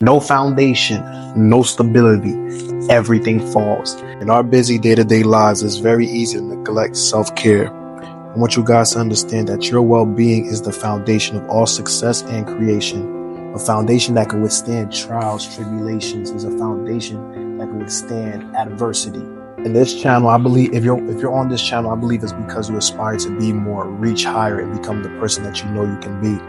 No foundation, no stability, everything falls. In our busy day-to-day lives, it's very easy to neglect self-care. I want you guys to understand that your well-being is the foundation of all success and creation. A foundation that can withstand trials, tribulations, is a foundation that can withstand adversity. In this channel, I believe if you're on this channel, I believe it's because you aspire to be more, reach higher, and become the person that you know you can be.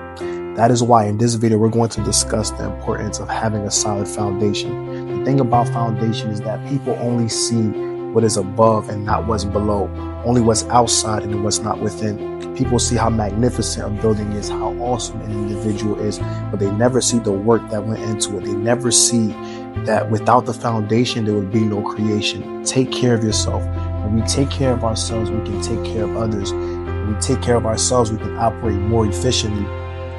That is why in this video, we're going to discuss the importance of having a solid foundation. The thing about foundation is that people only see what is above and not what's below, only what's outside and what's not within. People see how magnificent a building is, how awesome an individual is, but they never see the work that went into it. They never see that without the foundation, there would be no creation. Take care of yourself. When we take care of ourselves, we can take care of others. When we take care of ourselves, we can operate more efficiently.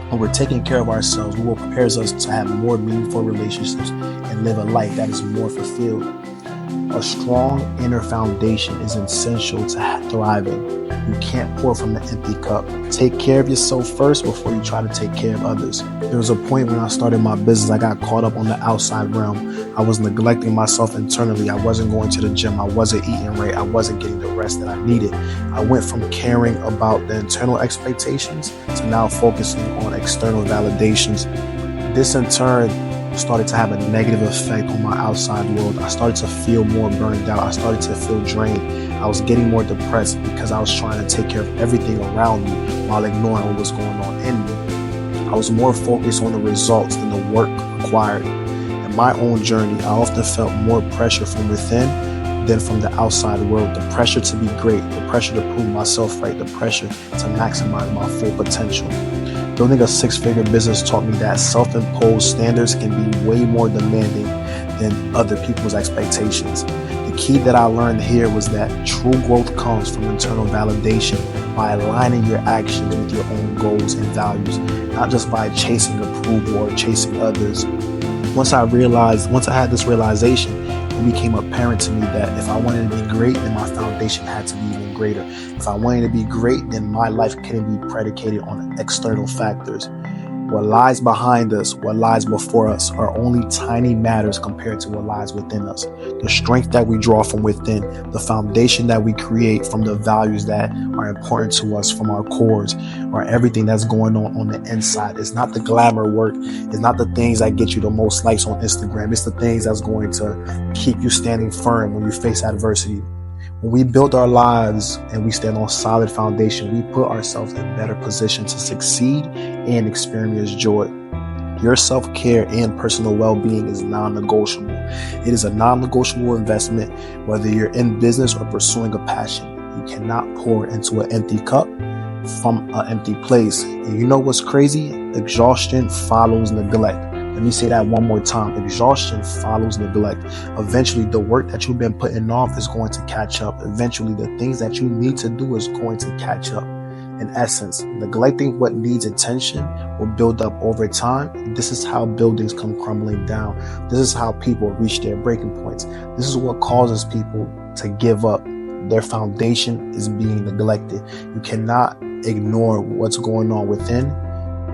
When we're taking care of ourselves, what prepares us to have more meaningful relationships and live a life that is more fulfilled. A strong inner foundation is essential to thriving. You can't pour from an empty cup. Take care of yourself first before you try to take care of others. There was a point when I started my business, I got caught up on the outside realm. I was neglecting myself internally. I wasn't going to the gym. I wasn't eating right. I wasn't getting the rest that I needed. I went from caring about the internal expectations to now focusing on external validations. This in turn started to have a negative effect on my outside world. I started to feel more burned out. I started to feel drained. I was getting more depressed because I was trying to take care of everything around me while ignoring what was going on in me. I was more focused on the results than the work required. In my own journey, I often felt more pressure from within than from the outside world. The pressure to be great, the pressure to prove myself right, the pressure to maximize my full potential. Building a six-figure business taught me that self-imposed standards can be way more demanding than other people's expectations. The key that I learned here was that true growth comes from internal validation by aligning your actions with your own goals and values, not just by chasing approval or chasing others. Once I had this realization, it became apparent to me that if I wanted to be great, then my foundation had to be even greater. If I wanted to be great, then my life couldn't be predicated on external factors. What lies behind us, what lies before us, are only tiny matters compared to what lies within us. The strength that we draw from within, the foundation that we create from the values that are important to us from our cores, or everything that's going on the inside. It's not the glamour work. It's not the things that get you the most likes on Instagram. It's the things that's going to keep you standing firm when you face adversity. When we build our lives and we stand on solid foundation, we put ourselves in a better position to succeed and experience joy. Your self-care and personal well-being is non-negotiable. It is a non-negotiable investment, whether you're in business or pursuing a passion. You cannot pour into an empty cup from an empty place. And you know what's crazy? Exhaustion follows neglect. Let me say that one more time. Exhaustion follows neglect. Eventually, the work that you've been putting off is going to catch up. Eventually, the things that you need to do is going to catch up. In essence, neglecting what needs attention will build up over time. This is how buildings come crumbling down. This is how people reach their breaking points. This is what causes people to give up. Their foundation is being neglected. You cannot ignore what's going on within.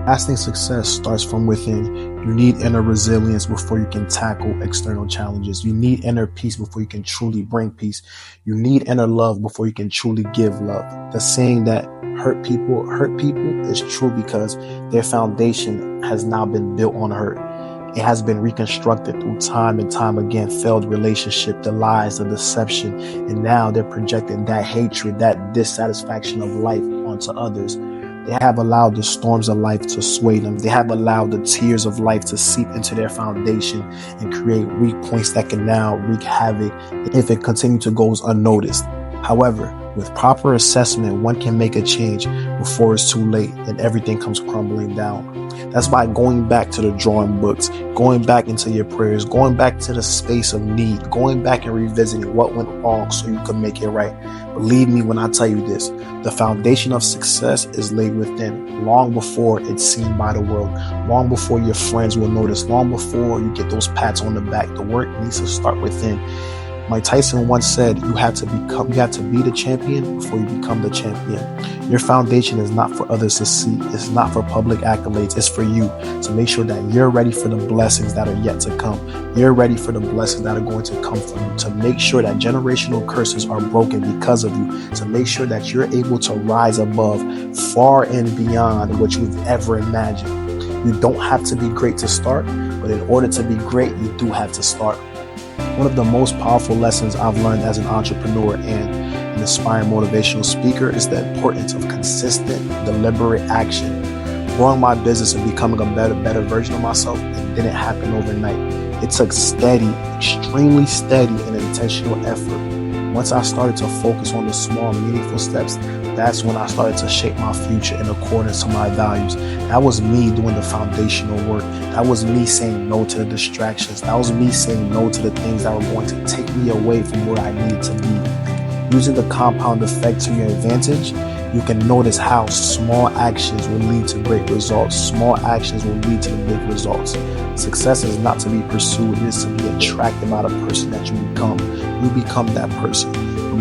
Lasting success starts from within. You need inner resilience before you can tackle external challenges. You need inner peace before you can truly bring peace. You need inner love before you can truly give love. The saying that hurt people is true because their foundation has now been built on hurt. It has been reconstructed through time and time again, failed relationship, the lies, the deception, and now they're projecting that hatred, that dissatisfaction of life onto others. They have allowed the storms of life to sway them. They have allowed the tears of life to seep into their foundation and create weak points that can now wreak havoc if it continues to go unnoticed. However, with proper assessment, one can make a change before it's too late and everything comes crumbling down. That's by going back to the drawing books, going back into your prayers, going back to the space of need, going back and revisiting what went wrong so you can make it right. Believe me when I tell you this, the foundation of success is laid within long before it's seen by the world, long before your friends will notice, long before you get those pats on the back. The work needs to start within. Mike Tyson once said, you have to be the champion before you become the champion. Your foundation is not for others to see. It's not for public accolades. It's for you. So make sure that you're ready for the blessings that are yet to come. You're ready for the blessings that are going to come from you. To make sure that generational curses are broken because of you. To make sure that you're able to rise above far and beyond what you've ever imagined. You don't have to be great to start, but in order to be great, you do have to start. One of the most powerful lessons I've learned as an entrepreneur and an aspiring motivational speaker is the importance of consistent, deliberate action. Growing my business and becoming a better version of myself, it didn't happen overnight. It took steady, extremely steady and intentional effort. Once I started to focus on the small, meaningful steps, that's when I started to shape my future in accordance to my values. That was me doing the foundational work. That was me saying no to the distractions. That was me saying no to the things that were going to take me away from where I needed to be. Using the compound effect to your advantage, you can notice how small actions will lead to great results. Small actions will lead to the big results. Success is not to be pursued. It is to be attracted by the person that you become. You become that person.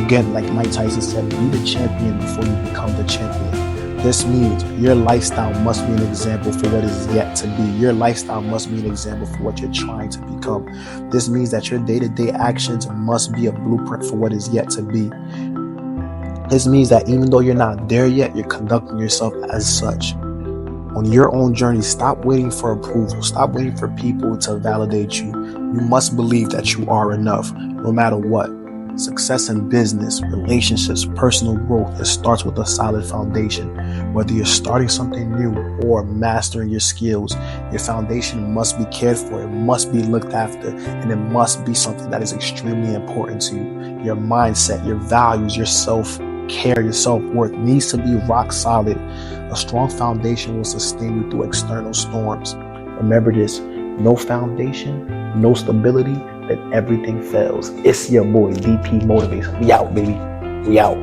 Again, like Mike Tyson said, be the champion before you become the champion. This means your lifestyle must be an example for what is yet to be. Your lifestyle must be an example for what you're trying to become. This means that your day-to-day actions must be a blueprint for what is yet to be. This means that even though you're not there yet, you're conducting yourself as such. On your own journey, stop waiting for approval. Stop waiting for people to validate you. You must believe that you are enough, no matter what. Success in business, relationships, personal growth, it starts with a solid foundation. Whether you're starting something new or mastering your skills, your foundation must be cared for. It must be looked after, and it must be something that is extremely important to you. Your mindset, your values, your self-care, your self-worth needs to be rock solid. A strong foundation will sustain you through external storms. Remember this, no foundation, no stability, then everything fails. It's your boy, DP Motivates. We out, baby. We out.